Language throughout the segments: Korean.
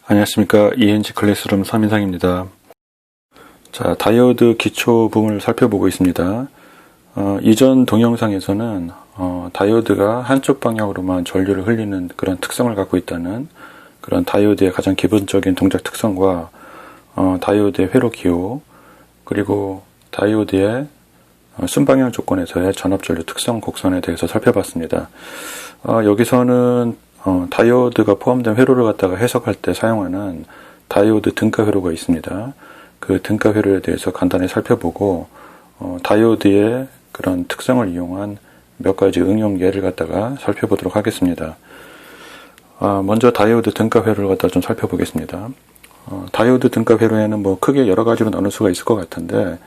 안녕하십니까. ENG 클래스룸 3인상입니다. 자, 다이오드 기초 부분을 살펴보고 있습니다. 이전 동영상에서는 다이오드가 한쪽 방향으로만 전류를 흘리는 그런 특성을 갖고 있다는 그런 다이오드의 가장 기본적인 동작 특성과 다이오드의 회로 기호, 그리고 다이오드의 순방향 조건에서의 전압전류 특성 곡선에 대해서 살펴봤습니다. 여기서는 다이오드가 포함된 회로를 갖다가 해석할 때 사용하는 다이오드 등가 회로가 있습니다. 그 등가 회로에 대해서 간단히 살펴보고 다이오드의 그런 특성을 이용한 몇 가지 응용 예를 갖다가 살펴보도록 하겠습니다. 먼저 다이오드 등가 회로를 갖다가 좀 살펴보겠습니다. 다이오드 등가 회로에는 뭐 크게 여러 가지로 나눌 수가 있을 것 같은데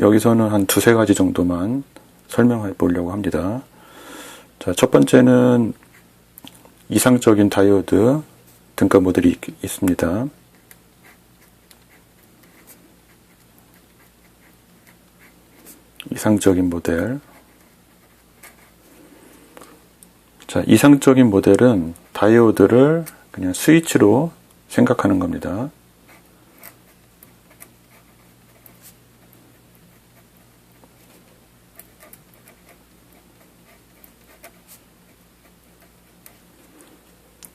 여기서는 한 두세 가지 정도만 설명해 보려고 합니다. 자, 첫 번째는 이상적인 다이오드 등가 모델이 있습니다. 이상적인 모델. 자, 이상적인 모델은 다이오드를 그냥 스위치로 생각하는 겁니다.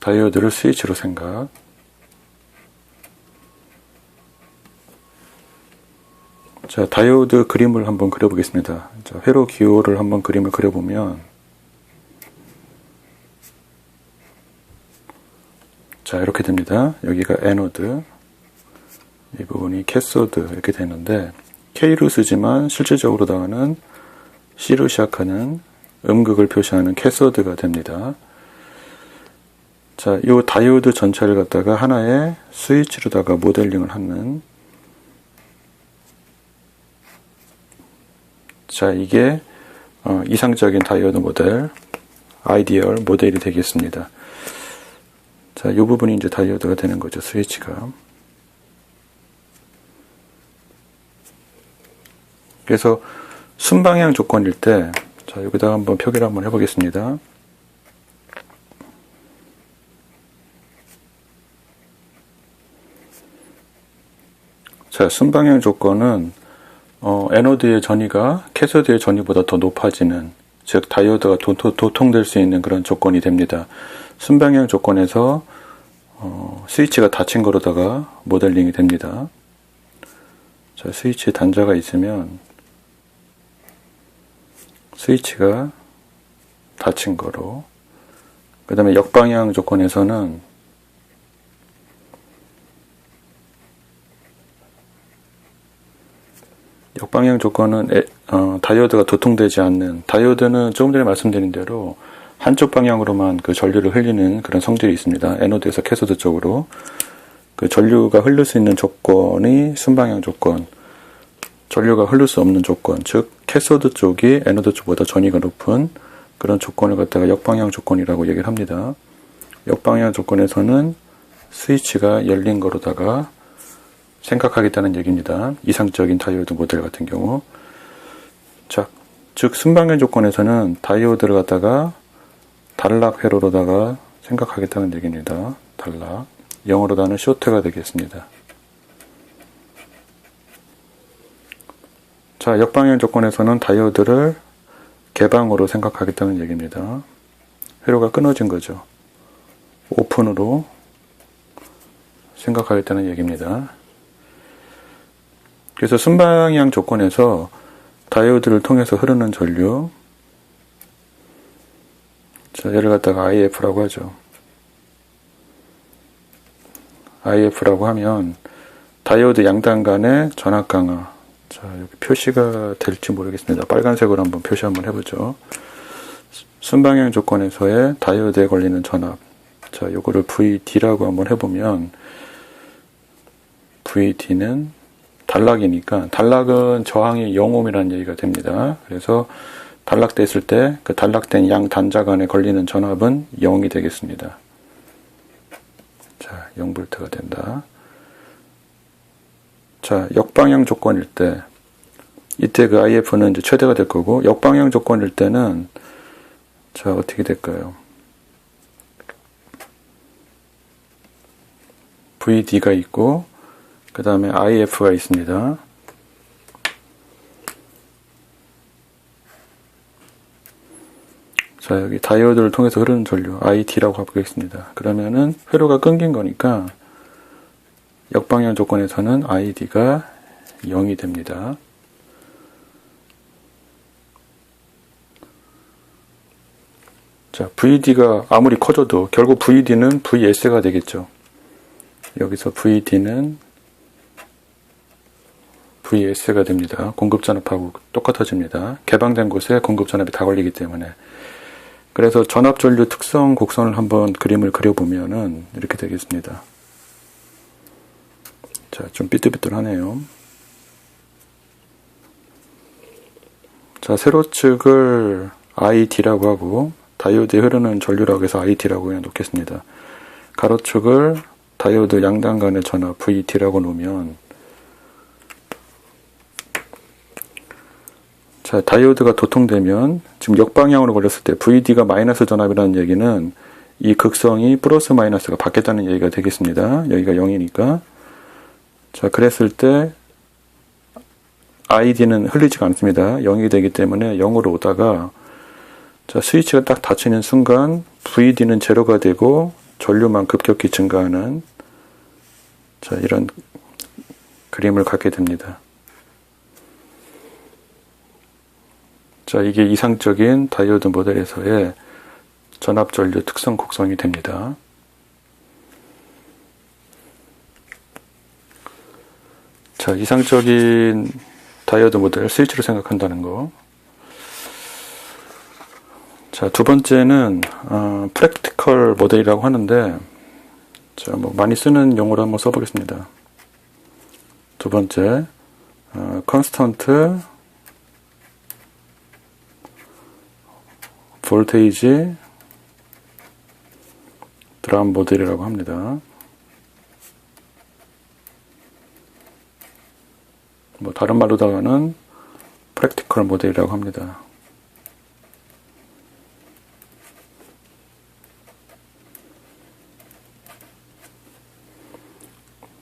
다이오드를 스위치로 생각. 자, 다이오드 그림을 한번 그려보겠습니다. 자, 회로 기호를 한번 그림을 그려보면, 자, 이렇게 됩니다. 여기가 애노드, 이 부분이 캐소드 이렇게 되는데, K로 쓰지만 실질적으로다가는 C로 시작하는 음극을 표시하는 캐소드가 됩니다. 자, 이 다이오드 전체를 갖다가 하나의 스위치로다가 모델링을 하는, 자, 이게 이상적인 다이오드 모델, 아이디얼 모델이 되겠습니다. 자, 이 부분이 이제 다이오드가 되는 거죠, 스위치가. 그래서 순방향 조건일 때, 자, 여기다가 한번 표기를 한번 해보겠습니다. 자, 순방향 조건은 애노드의 전위가 캐소드의 전위보다 더 높아지는, 즉 다이오드가 도통될 수 있는 그런 조건이 됩니다. 순방향 조건에서 스위치가 닫힌 거로다가 모델링이 됩니다. 자, 스위치 단자가 있으면 스위치가 닫힌 거로, 그 다음에 역방향 조건에서는 역방향 조건은 다이오드가 도통되지 않는, 다이오드는 조금 전에 말씀드린 대로 한쪽 방향으로만 그 전류를 흘리는 그런 성질이 있습니다. 애노드에서 캐소드 쪽으로. 그 전류가 흐를 수 있는 조건이 순방향 조건, 전류가 흐를 수 없는 조건, 즉 캐소드 쪽이 애노드 쪽보다 전위가 높은 그런 조건을 갖다가 역방향 조건이라고 얘기를 합니다. 역방향 조건에서는 스위치가 열린 거로다가 생각하겠다는 얘기입니다. 이상적인 다이오드 모델 같은 경우. 자, 즉 순방향 조건에서는 다이오드를 갖다가 단락 회로로다가 생각하겠다는 얘기입니다. 단락. 영어로다는 쇼트가 되겠습니다. 자, 역방향 조건에서는 다이오드를 개방으로 생각하겠다는 얘기입니다. 회로가 끊어진 거죠. 오픈으로 생각하겠다는 얘기입니다. 그래서 순방향 조건에서 다이오드를 통해서 흐르는 전류, 자, 얘를 갖다가 IF라고 하죠. IF라고 하면 다이오드 양단 간의 전압 강화. 자, 여기 표시가 될지 모르겠습니다. 빨간색으로 한번 표시 한번 해보죠. 순방향 조건에서의 다이오드에 걸리는 전압. 자, 요거를 VD라고 한번 해보면 VD는 단락이니까, 단락은 저항이 0ohm이라는 얘기가 됩니다. 그래서 단락됐을 때 그 단락된 양 단자 간에 걸리는 전압은 0이 되겠습니다. 자, 0V가 된다. 자, 역방향 조건일 때, 이때 그 IF는 이제 최대가 될 거고, 역방향 조건일 때는, 자, 어떻게 될까요? VD가 있고 그 다음에 IF가 있습니다. 자, 여기 다이오드를 통해서 흐르는 전류 ID라고 해보겠습니다. 그러면은 회로가 끊긴 거니까 역방향 조건에서는 ID가 0이 됩니다. 자, VD가 아무리 커져도 결국 VD는 VS가 되겠죠. 여기서 VD는 VS가 됩니다. 공급전압하고 똑같아집니다. 개방된 곳에 공급전압이 다 걸리기 때문에. 그래서 전압전류 특성 곡선을 한번 그림을 그려보면은 이렇게 되겠습니다. 자, 좀 삐뚤삐뚤하네요. 자, 세로측을 ID라고 하고 다이오드에 흐르는 전류라고 해서 ID라고 그냥 놓겠습니다. 가로축을 다이오드 양단 간의 전압 VD라고 놓으면, 자, 다이오드가 도통되면 지금 역방향으로 걸렸을 때 VD가 마이너스 전압이라는 얘기는 이 극성이 플러스 마이너스가 바뀌었다는 얘기가 되겠습니다. 여기가 0이니까. 자, 그랬을 때 ID는 흘리지가 않습니다. 0이 되기 때문에 0으로 오다가, 자, 스위치가 딱 닫히는 순간 VD는 제로가 되고 전류만 급격히 증가하는, 자, 이런 그림을 갖게 됩니다. 자, 이게 이상적인 다이오드 모델에서의 전압전류 특성 곡선이 됩니다. 자, 이상적인 다이오드 모델 스위치로 생각한다는 거. 자, 두 번째는 프랙티컬 모델이라고 하는데, 자, 뭐 많이 쓰는 용어로 한번 써보겠습니다. 두 번째, 컨스턴트 볼테이지 드럼 모델이라고 합니다. 뭐 다른 말로다가는 프랙티컬 모델이라고 합니다.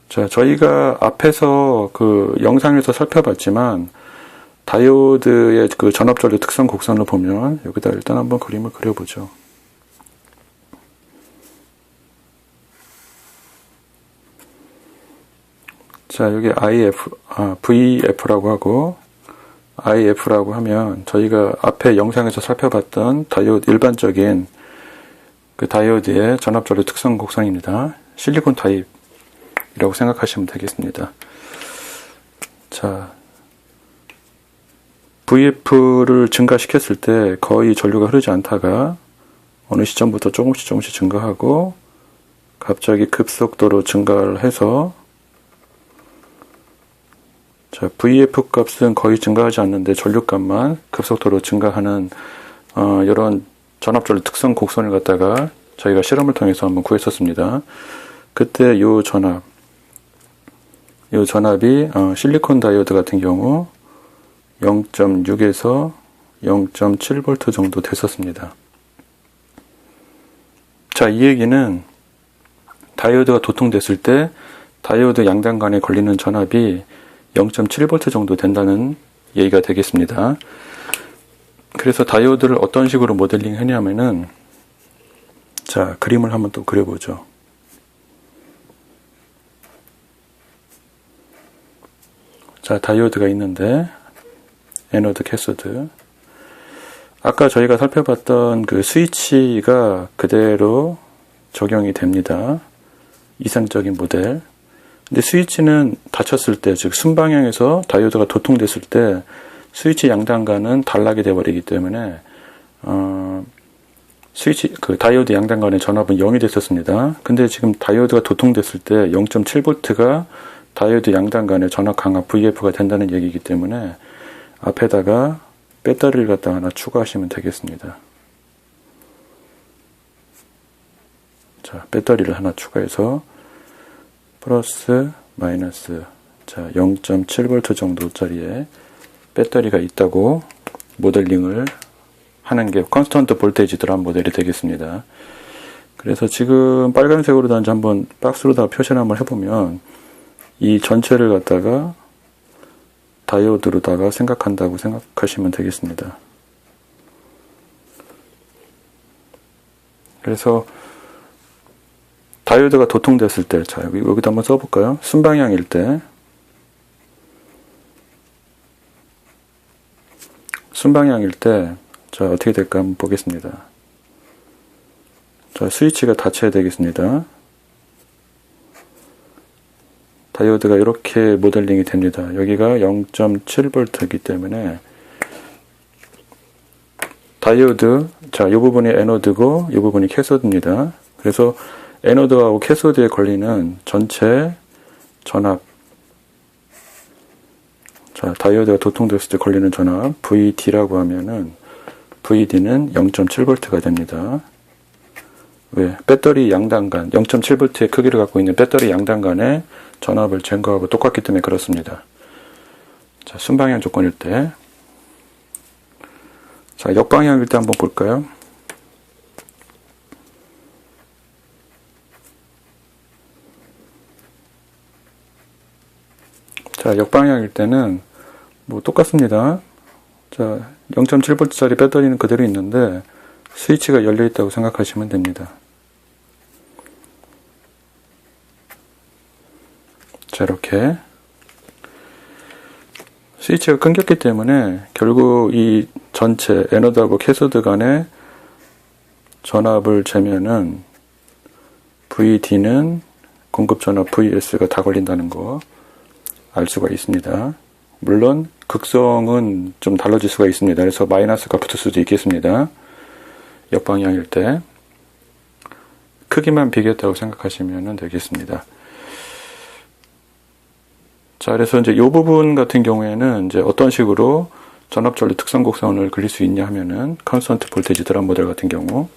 자, 저희가 앞에서 그 영상에서 살펴봤지만 다이오드의 그 전압전류 특성 곡선을 보면 여기다 일단 한번 그림을 그려보죠. 자, 여기 VF라고 하고 IF라고 하면 저희가 앞에 영상에서 살펴봤던 다이오드 일반적인 그 다이오드의 전압전류 특성 곡선입니다. 실리콘 타입이라고 생각하시면 되겠습니다. 자, VF를 증가시켰을 때 거의 전류가 흐르지 않다가 어느 시점부터 조금씩 증가하고 갑자기 급속도로 증가를 해서, 자, VF 값은 거의 증가하지 않는데 전류값만 급속도로 증가하는 이런 전압전류 특성 곡선을 갖다가 저희가 실험을 통해서 한번 구했었습니다. 그때 요 전압이 실리콘 다이오드 같은 경우 0.6에서 0.7V 정도 됐었습니다. 자, 이 얘기는 다이오드가 도통됐을 때 다이오드 양단 간에 걸리는 전압이 0.7V 정도 된다는 얘기가 되겠습니다. 그래서 다이오드를 어떤 식으로 모델링 했냐면은, 자, 그림을 한번 또 그려보죠. 자, 다이오드가 있는데 애노드, 캐소드. 아까 저희가 살펴봤던 그 스위치가 그대로 적용이 됩니다. 이상적인 모델. 근데 스위치는 닫혔을 때, 즉 순방향에서 다이오드가 도통됐을 때 스위치 양단간은 단락이 되어버리기 때문에 그 다이오드 양단 간의 전압은 0이 됐었습니다. 근데 지금 다이오드가 도통됐을 때 0.7V가 다이오드 양단 간의 전압 강압 VF가 된다는 얘기이기 때문에 앞에다가 배터리를 갖다 하나 추가하시면 되겠습니다. 자, 배터리를 하나 추가해서 플러스 마이너스, 자, 0.7V 정도짜리의 배터리가 있다고 모델링을 하는 게 컨스턴트 볼테이지 드럼 모델이 되겠습니다. 그래서 지금 빨간색으로 단지 한번 박스로다가 표시를 한번 해보면 이 전체를 갖다가 다이오드로다가 생각한다고 생각하시면 되겠습니다. 그래서 다이오드가 도통됐을 때, 자, 여기도 한번 써볼까요? 순방향일 때, 자, 어떻게 될까 한번 보겠습니다. 자, 스위치가 닫혀야 되겠습니다. 다이오드가 이렇게 모델링이 됩니다. 여기가 0.7V이기 때문에 다이오드, 자, 이 부분이 에노드고 이 부분이 캐소드입니다. 그래서 에노드하고 캐소드에 걸리는 전체 전압, 자, 다이오드가 도통됐을 때 걸리는 전압 VD라고 하면은 VD는 0.7V가 됩니다. 왜? 배터리 양단간 0.7V의 크기를 갖고 있는 배터리 양단간의 전압을 제거하고 똑같기 때문에 그렇습니다. 자, 순방향 조건일 때, 자, 역방향일 때 한번 볼까요? 자, 역방향일 때는 뭐 똑같습니다. 자, 0.7V짜리 배터리는 그대로 있는데 스위치가 열려 있다고 생각하시면 됩니다. 자, 이렇게 스위치가 끊겼기 때문에 결국 이 전체 에노드하고 캐소드 간의 전압을 재면은 VD는 공급전압 VS가 다 걸린다는 거 알 수가 있습니다. 물론 극성은 좀 달라질 수가 있습니다. 그래서 마이너스가 붙을 수도 있겠습니다. 역방향일 때 크기만 비겼다고 생각하시면 되겠습니다. 자, 그래서 이제 이 부분 같은 경우에는 이제 어떤 식으로 전압전류 특성 곡선을 그릴 수 있냐 하면은 컨스턴트 볼테이지 드럼 모델 같은 경우,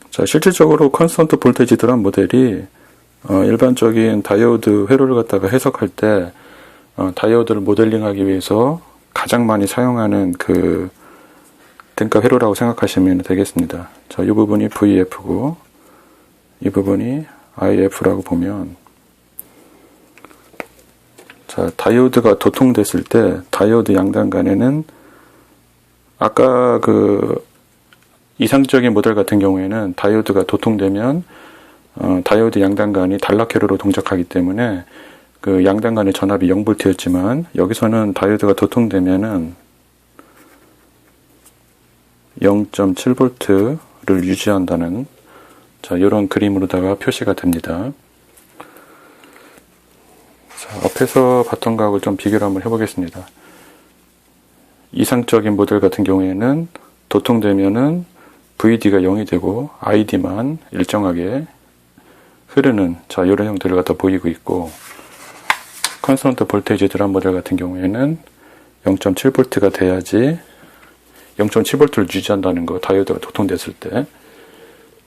자, 실질적으로 컨스턴트 볼테이지 드럼 모델이 일반적인 다이오드 회로를 갖다가 해석할 때 다이오드를 모델링하기 위해서 가장 많이 사용하는 그 등가 회로라고 생각하시면 되겠습니다. 자, 이 부분이 VF고 이 부분이 IF라고 보면, 자, 다이오드가 도통됐을 때 다이오드 양단 간에는 아까 그 이상적인 모델 같은 경우에는 다이오드가 도통되면 다이오드 양단간이 단락회로로 동작하기 때문에 그 양단간의 전압이 0V였지만 여기서는 다이오드가 도통되면은 0.7V를 유지한다는, 자, 이런 그림으로다가 표시가 됩니다. 자, 앞에서 봤던 거하고 좀 비교를 한번 해보겠습니다. 이상적인 모델 같은 경우에는 도통되면은 VD가 0이 되고 ID만 일정하게 흐르는, 자, 이런 형태를 갖다 보이고 있고, 컨스턴트 볼테이지 드럼 모델 같은 경우에는 0.7V가 돼야지 0.7V를 유지한다는 거, 다이오드가 도통됐을 때.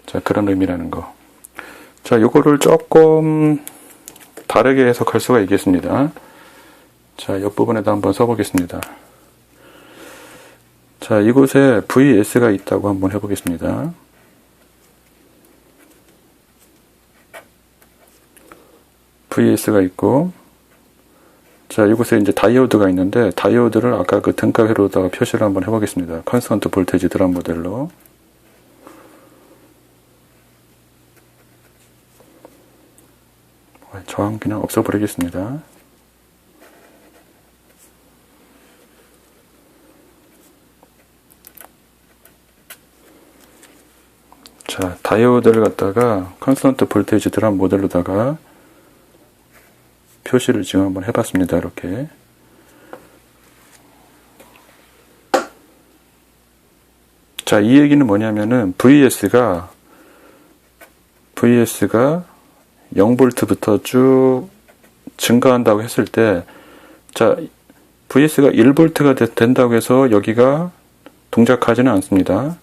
자, 그런 의미라는 거. 자, 요거를 조금 다르게 해석할 수가 있겠습니다. 자, 옆부분에다 한번 써보겠습니다. 자, 이곳에 VS가 있다고 한번 해보겠습니다. VS가 있고, 자, 이곳에 이제 다이오드가 있는데, 다이오드를 아까 그 등가회로다가 표시를 한번 해보겠습니다. 컨스턴트 볼테이지 드럼 모델로. 저항 그냥 없애버리겠습니다. 자, 다이오드를 갖다가 컨스턴트 볼테이지 드럼 모델로다가 표시를 지금 한번 해봤습니다. 이렇게. 자, 이 얘기는 뭐냐면은 VS가 0V부터 쭉 증가한다고 했을 때, 자, VS가 1V가 된다고 해서 여기가 동작하지는 않습니다.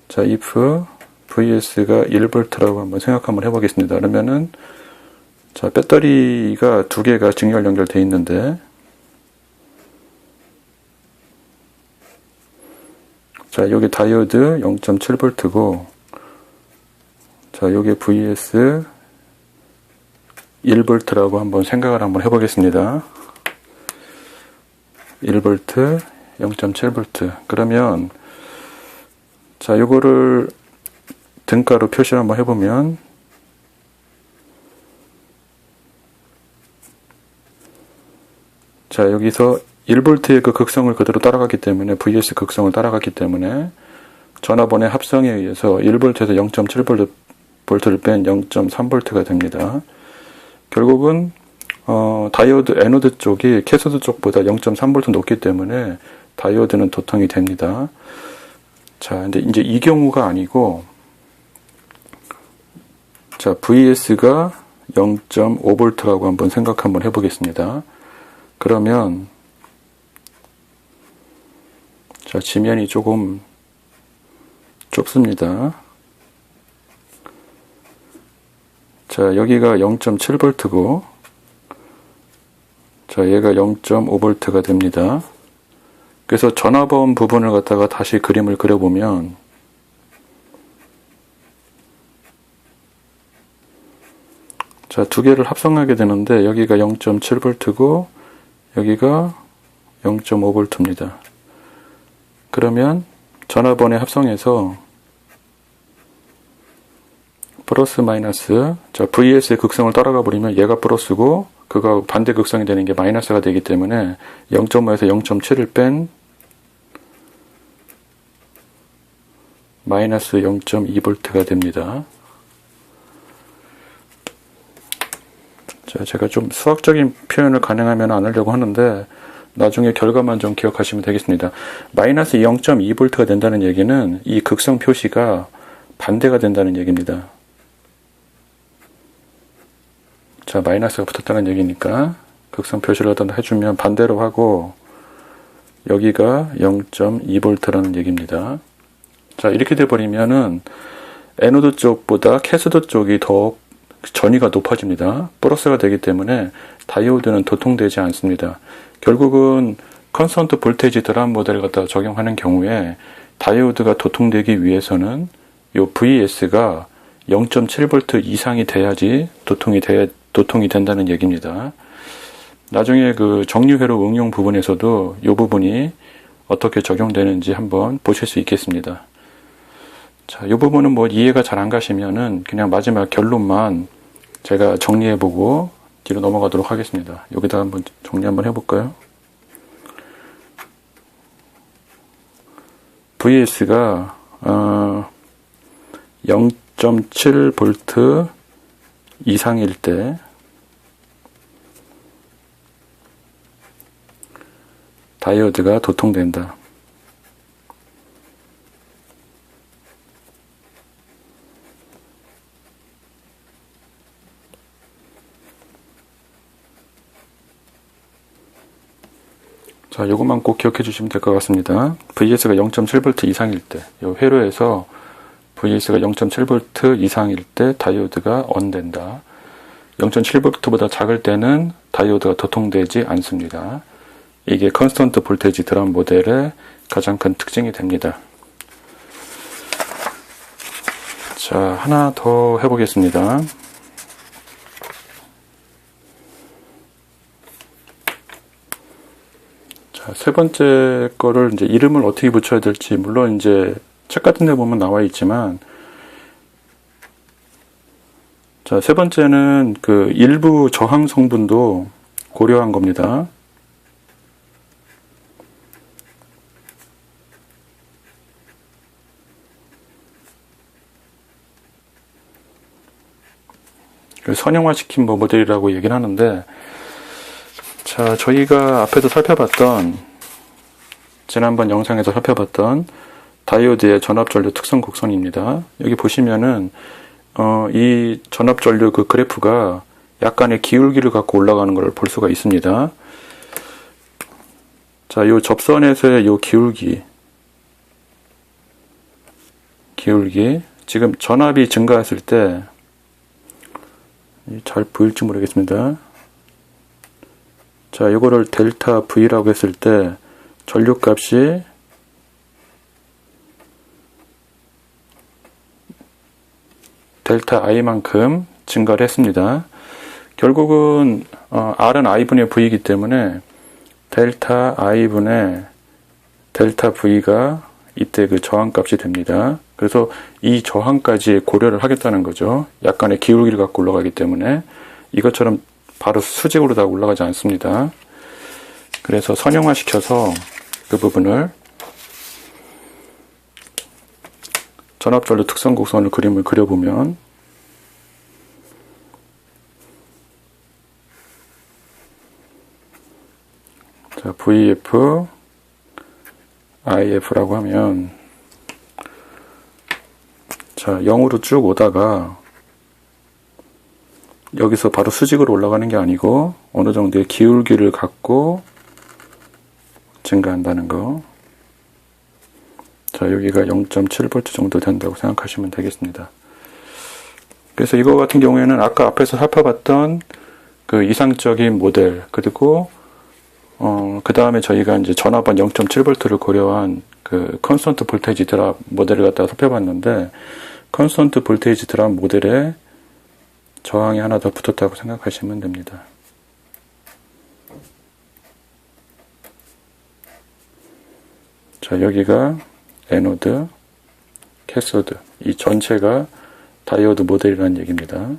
자, if VS가 1V라고 한번 생각 한번 해보겠습니다. 그러면은, 자, 배터리가 두 개가 직렬 연결되어 있는데, 자, 여기 다이오드 0.7V고, 자, 여기 VS 1V라고 한번 생각을 한번 해보겠습니다. 1V, 0.7V. 그러면, 자, 요거를 등가로 표시를 한번 해보면, 자, 여기서 1V의 그 극성을 그대로 따라갔기 때문에, VS 극성을 따라갔기 때문에, 전압원의 합성에 의해서 1V에서 0.7V를 뺀 0.3V가 됩니다. 결국은 다이오드 애노드 쪽이 캐소드 쪽보다 0.3V 높기 때문에 다이오드는 도통이 됩니다. 자, 근데 이제 이 경우가 아니고, 자, VS가 0.5V라고 한번 생각 한번 해보겠습니다. 그러면, 자, 지면이 조금 좁습니다. 자, 여기가 0.7V고, 자, 얘가 0.5V가 됩니다. 그래서 전압원 부분을 갖다가 다시 그림을 그려보면, 자, 두 개를 합성하게 되는데, 여기가 0.7V고, 여기가 0.5V입니다. 그러면 전압원의 합성에서 플러스 마이너스, 자, VS의 극성을 따라가 버리면 얘가 플러스고 그가 반대 극성이 되는 게 마이너스가 되기 때문에 0.5에서 0.7을 뺀 마이너스 0.2V가 됩니다. 자, 제가 좀 수학적인 표현을 가능하면 안 하려고 하는데 나중에 결과만 좀 기억하시면 되겠습니다. 마이너스 0.2V가 된다는 얘기는 이 극성 표시가 반대가 된다는 얘기입니다. 자, 마이너스가 붙었다는 얘기니까 극성 표시를 해주면 반대로 하고 여기가 0.2V라는 얘기입니다. 자, 이렇게 돼버리면은 애노드 쪽보다 캐소드 쪽이 더 전위가 높아집니다. 플러스가 되기 때문에 다이오드는 도통되지 않습니다. 결국은 컨스턴트 볼테이지 드랍 모델을 갖다 적용하는 경우에 다이오드가 도통되기 위해서는 요 VS가 0.7V 이상이 돼야지 도통이 된다는 얘기입니다. 나중에 그 정류회로 응용 부분에서도 이 부분이 어떻게 적용되는지 한번 보실 수 있겠습니다. 자, 이 부분은 뭐 이해가 잘 안 가시면은 그냥 마지막 결론만 제가 정리해보고 뒤로 넘어가도록 하겠습니다. 여기다 한번 정리 한번 해볼까요? VS가 0.7V 이상일 때 다이오드가 도통된다. 자, 요것만 꼭 기억해 주시면 될 것 같습니다. VS가 0.7V 이상일 때, 요 회로에서 VS가 0.7V 이상일 때 다이오드가 ON된다. 0.7V보다 작을 때는 다이오드가 도통되지 않습니다. 이게 컨스턴트 볼테이지 드랍 모델의 가장 큰 특징이 됩니다. 자, 하나 더 해보겠습니다. 자, 세 번째 거를 이제 이름을 어떻게 붙여야 될지, 물론 이제 책 같은 데 보면 나와 있지만, 자, 세 번째는 그 일부 저항 성분도 고려한 겁니다. 선형화시킨 모델이라고 얘기를 하는데, 자, 저희가 앞에도 살펴봤던, 지난번 영상에서 살펴봤던 다이오드의 전압전류 특성 곡선입니다. 여기 보시면은 이 전압전류 그 그래프가 약간의 기울기를 갖고 올라가는 걸 볼 수가 있습니다. 자, 요 접선에서의 요 기울기, 지금 전압이 증가했을 때, 잘 보일지 모르겠습니다. 자, 요거를 델타 V라고 했을 때 전류값이 델타 I만큼 증가를 했습니다. 결국은 R은 I분의 V이기 때문에 델타 I분의 델타 V가 이때 그 저항값이 됩니다. 그래서 이 저항까지 고려를 하겠다는 거죠. 약간의 기울기를 갖고 올라가기 때문에 이것처럼 바로 수직으로 다 올라가지 않습니다. 그래서 선형화시켜서 그 부분을 전압전류 특성 곡선을 그림을 그려보면 자, VF, IF라고 하면 자, 0으로 쭉 오다가 여기서 바로 수직으로 올라가는 게 아니고 어느 정도의 기울기를 갖고 증가한다는 거. 자, 여기가 0.7V 정도 된다고 생각하시면 되겠습니다. 그래서 이거 같은 경우에는 아까 앞에서 살펴봤던 그 이상적인 모델, 그리고 그 다음에 저희가 이제 전압원 0.7V를 고려한 그 컨스턴트 볼테이지 드랍 모델을 갖다가 살펴봤는데, 컨스턴트 볼테이지 드랍 모델에 저항이 하나 더 붙었다고 생각하시면 됩니다. 자, 여기가 에노드, 캐소드, 이 전체가 다이오드 모델이라는 얘기입니다.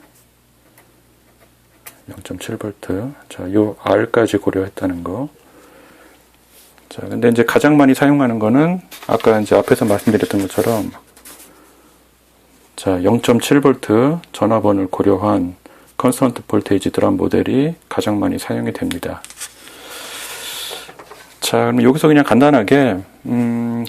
0.7V. 자, 요 R까지 고려했다는 거. 자, 근데 이제 가장 많이 사용하는 거는 아까 이제 앞에서 말씀드렸던 것처럼 자, 0.7V 전압원을 고려한 컨스턴트 볼테이지 드랍 모델이 가장 많이 사용이 됩니다. 자, 그럼 여기서 그냥 간단하게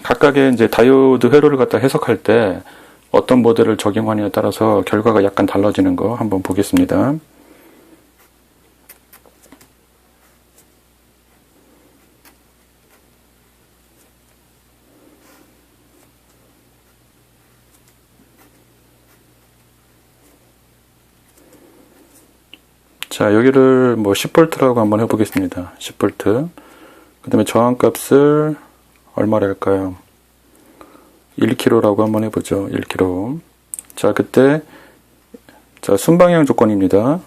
각각의 이제 다이오드 회로를 갖다 해석할 때 어떤 모델을 적용하느냐에 따라서 결과가 약간 달라지는 거 한번 보겠습니다. 자, 여기를 뭐 10V라고 한번 해보겠습니다. 10V. 그 다음에 저항값을 얼마로 할까요? 1kg라고 한번 해보죠. 1kg. 자, 그때 자, 순방향 조건입니다.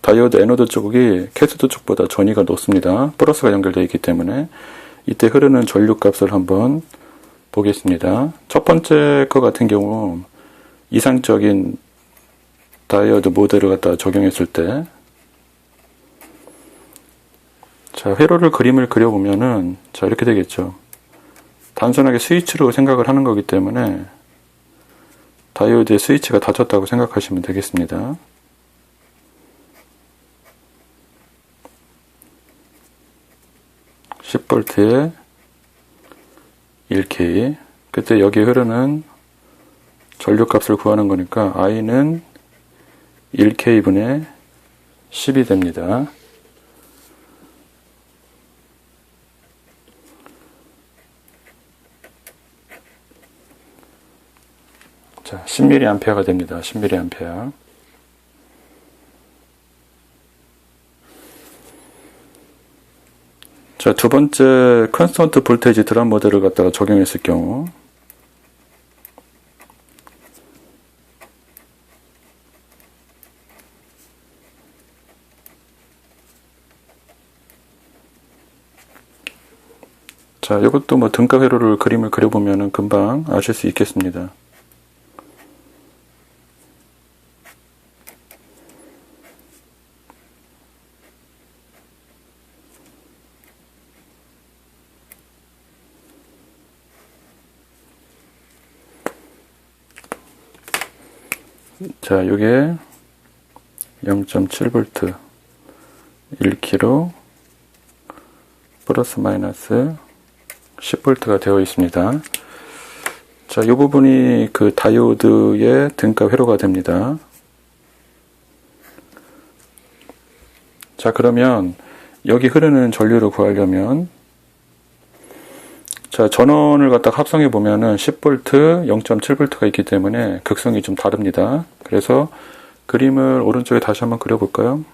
다이오드 에노드 쪽이 캐소드 쪽보다 전위가 높습니다. 플러스가 연결되어 있기 때문에 이때 흐르는 전류값을 한번 보겠습니다. 첫 번째 거 같은 경우 이상적인 다이오드 모델을 갖다 적용했을 때 자, 회로를 그림을 그려보면은 자, 이렇게 되겠죠. 단순하게 스위치로 생각을 하는 거기 때문에 다이오드의 스위치가 닫혔다고 생각하시면 되겠습니다. (10V에) 1K. 그때 여기 흐르는 전류값을 구하는 거니까 I는 1K분의 10이 됩니다. 자, 10mA가 됩니다. 10mA. 자, 두 번째 컨스턴트 볼테이지 드랍 모델을 갖다가 적용했을 경우 자, 이것도 뭐 등가 회로를 그림을 그려보면은 금방 아실 수 있겠습니다. 자, 요게 0.7V 1kg 플러스 마이너스 10V가 되어 있습니다. 자, 이 부분이 그 다이오드의 등가 회로가 됩니다. 자, 그러면 여기 흐르는 전류를 구하려면 자, 전원을 갖다가 합성해 보면은 10V, 0.7V가 있기 때문에 극성이 좀 다릅니다. 그래서 그림을 오른쪽에 다시 한번 그려볼까요?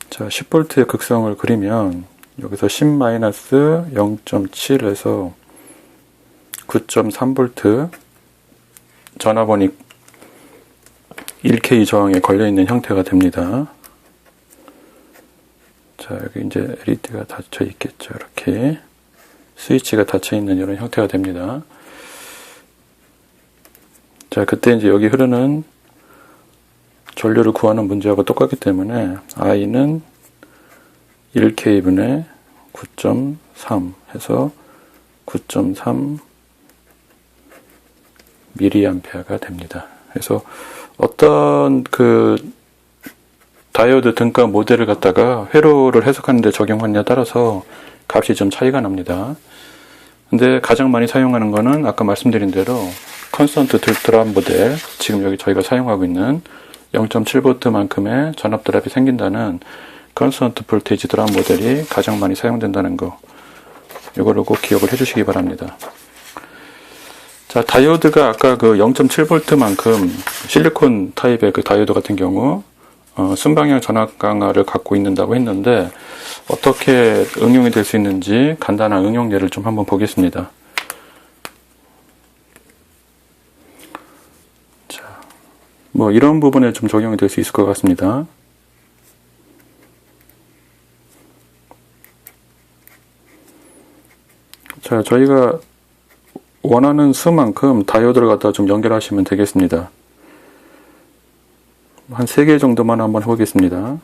자, 10V의 극성을 그리면 여기서 10-0.7에서 9.3V 전압원이 1K 저항에 걸려있는 형태가 됩니다. 자, 여기 이제 LED가 닫혀 있겠죠. 이렇게 스위치가 닫혀 있는 이런 형태가 됩니다. 자, 그때 이제 여기 흐르는 전류를 구하는 문제하고 똑같기 때문에 I는 1K분의 9.3 해서 9.3 mA가 됩니다. 그래서 어떤 그 다이오드 등가 모델을 갖다가 회로를 해석하는데 적용하느냐에 따라서 값이 좀 차이가 납니다. 근데 가장 많이 사용하는 거는 아까 말씀드린 대로 컨스턴트 드랍 모델, 지금 여기 저희가 사용하고 있는 0.7V만큼의 전압 드랍이 생긴다는 컨스턴트 볼테이지 드랍 모델이 가장 많이 사용된다는 거, 이거를 꼭 기억을 해주시기 바랍니다. 자, 다이오드가 아까 그 0.7V만큼 실리콘 타입의 그 다이오드 같은 경우 순방향 전압 강화를 갖고 있는다고 했는데 어떻게 응용이 될 수 있는지 간단한 응용 예를 좀 한번 보겠습니다. 자, 뭐 이런 부분에 좀 적용이 될 수 있을 것 같습니다. 자, 저희가 원하는 수만큼 다이오드를 갖다 좀 연결하시면 되겠습니다. 한 3개 정도만 한번 해보겠습니다.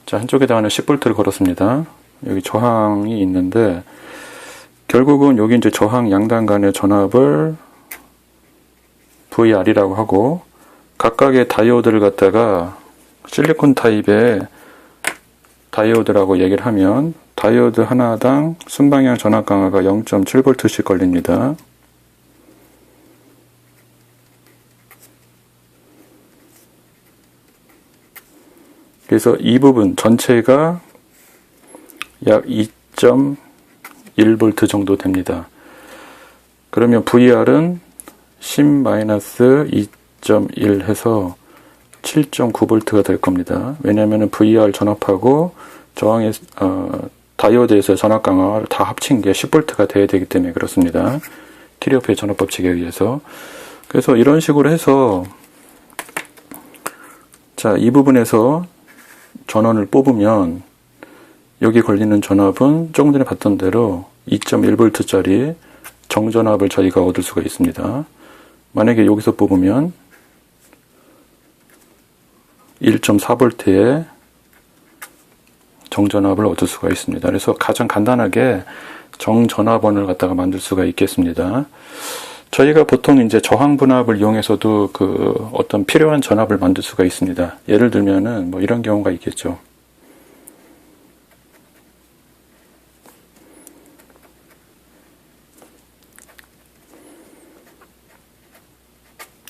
자, 한쪽에다가는 10V를 걸었습니다. 여기 저항이 있는데, 결국은 여기 이제 저항 양단 간의 전압을 VR이라고 하고, 각각의 다이오드를 갖다가 실리콘 타입의 다이오드라고 얘기를 하면, 다이오드 하나당 순방향 전압 강화가 0.7V씩 걸립니다. 그래서 이 부분 전체가 약 2.1V 정도 됩니다. 그러면 VR은 10-2.1 해서 7.9V가 될 겁니다. 왜냐하면 VR 전압하고 저항의 다이오드에서 전압 강화를 다 합친 게 10V가 돼야 되기 때문에 그렇습니다. 키르호프의 전압 법칙에 의해서. 그래서 이런 식으로 해서 자, 이 부분에서 전원을 뽑으면 여기 걸리는 전압은 조금 전에 봤던 대로 2.1V짜리 정전압을 저희가 얻을 수가 있습니다. 만약에 여기서 뽑으면 1.4V의 정전압을 얻을 수가 있습니다. 그래서 가장 간단하게 정전압원을 갖다가 만들 수가 있겠습니다. 저희가 보통 이제 저항 분압을 이용해서도 그 어떤 필요한 전압을 만들 수가 있습니다. 예를 들면은 뭐 이런 경우가 있겠죠.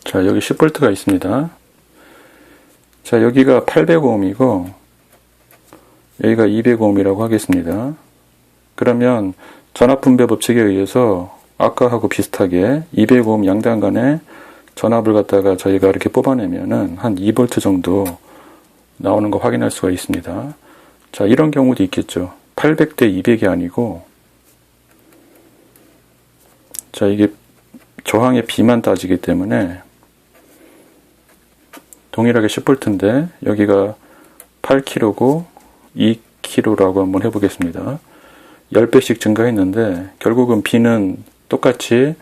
자, 여기 10V가 있습니다. 자, 여기가 800ohm이고 여기가 200ohm이라고 하겠습니다. 그러면 전압 분배 법칙에 의해서 아까하고 비슷하게 200ohm 양단 간의 전압을 갖다가 저희가 이렇게 뽑아내면은 한 2V 정도 나오는 거 확인할 수가 있습니다. 자, 이런 경우도 있겠죠. 800대 200이 아니고, 자, 이게 저항의 비만 따지기 때문에 동일하게 10V인데 여기가 8kg고 2kg라고 한번 해보겠습니다. 10배씩 증가했는데 결국은 B는 똑같이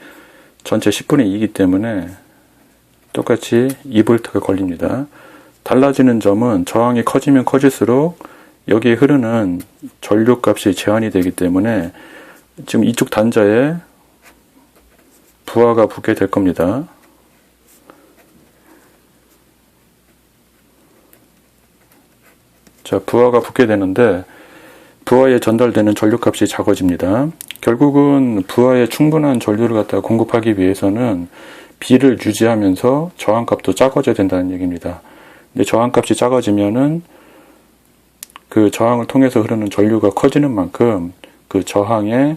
전체 10분의 2이기 때문에 똑같이 2V가 걸립니다. 달라지는 점은 저항이 커지면 커질수록 여기에 흐르는 전류 값이 제한이 되기 때문에 지금 이쪽 단자에 부하가 붙게 될 겁니다. 자, 부하가 붙게 되는데 부하에 전달되는 전류값이 작아집니다. 결국은 부하에 충분한 전류를 갖다가 공급하기 위해서는 B를 유지하면서 저항값도 작아져야 된다는 얘기입니다. 근데 저항값이 작아지면은 그 저항을 통해서 흐르는 전류가 커지는 만큼 그 저항의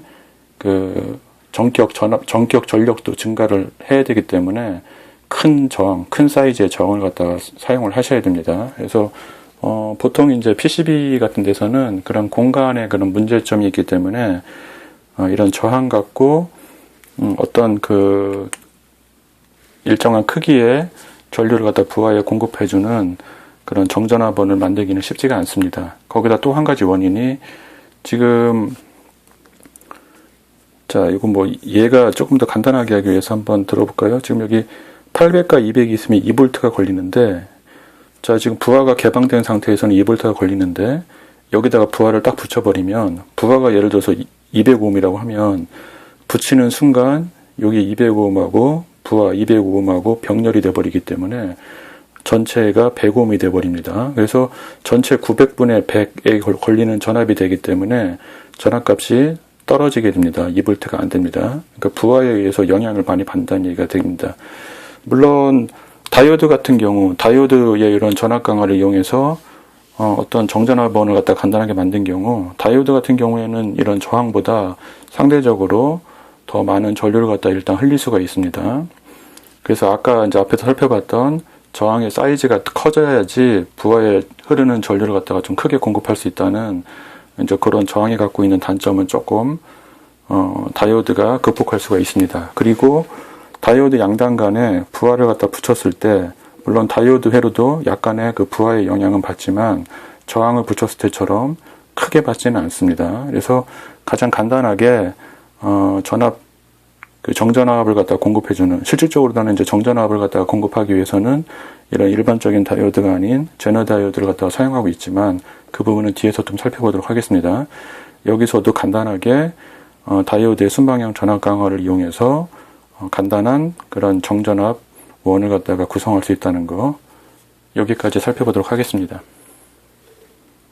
그 전격 전력도 증가를 해야 되기 때문에 큰 저항, 큰 사이즈의 저항을 갖다가 사용을 하셔야 됩니다. 그래서 보통 이제 PCB 같은 데서는 그런 공간에 그런 문제점이 있기 때문에 이런 저항 갖고 어떤 그 일정한 크기의 전류를 갖다 부하에 공급해주는 그런 정전압원을 만들기는 쉽지가 않습니다. 거기다 또 한 가지 원인이 지금 자, 이거 뭐 얘가 조금 더 간단하게 하기 위해서 한번 들어볼까요? 지금 여기 800과 200이 있으면 2V가 걸리는데, 자, 지금 부하가 개방된 상태에서는 2V가 걸리는데, 여기다가 부하를 딱 붙여버리면, 부하가 예를 들어서 200ohm이라고 하면, 붙이는 순간, 여기 200ohm하고, 부하 200ohm하고 병렬이 돼버리기 때문에, 전체가 100ohm이 돼버립니다. 그래서 전체 900분의 100에 걸리는 전압이 되기 때문에, 전압값이 떨어지게 됩니다. 2V가 안 됩니다. 그러니까 부하에 의해서 영향을 많이 받는다는 얘기가 됩니다. 물론 다이오드 같은 경우 다이오드의 이런 전압 강화를 이용해서 어떤 정전압원을 갖다 간단하게 만든 경우 다이오드 같은 경우에는 이런 저항보다 상대적으로 더 많은 전류를 갖다 일단 흘릴 수가 있습니다. 그래서 아까 이제 앞에서 살펴봤던 저항의 사이즈가 커져야지 부하에 흐르는 전류를 갖다가 좀 크게 공급할 수 있다는 이제 그런 저항이 갖고 있는 단점은 조금 다이오드가 극복할 수가 있습니다. 그리고 다이오드 양단 간에 부하를 갖다 붙였을 때 물론 다이오드 회로도 약간의 그 부하의 영향은 받지만 저항을 붙였을 때처럼 크게 받지는 않습니다. 그래서 가장 간단하게 전압 그 정전압을 갖다 공급해주는 실질적으로는 이제 정전압을 갖다가 공급하기 위해서는 이런 일반적인 다이오드가 아닌 제너 다이오드를 갖다가 사용하고 있지만 그 부분은 뒤에서 좀 살펴보도록 하겠습니다. 여기서도 간단하게 다이오드의 순방향 전압 강화를 이용해서 간단한 그런 정전압 원을 갖다가 구성할 수 있다는 거 여기까지 살펴보도록 하겠습니다.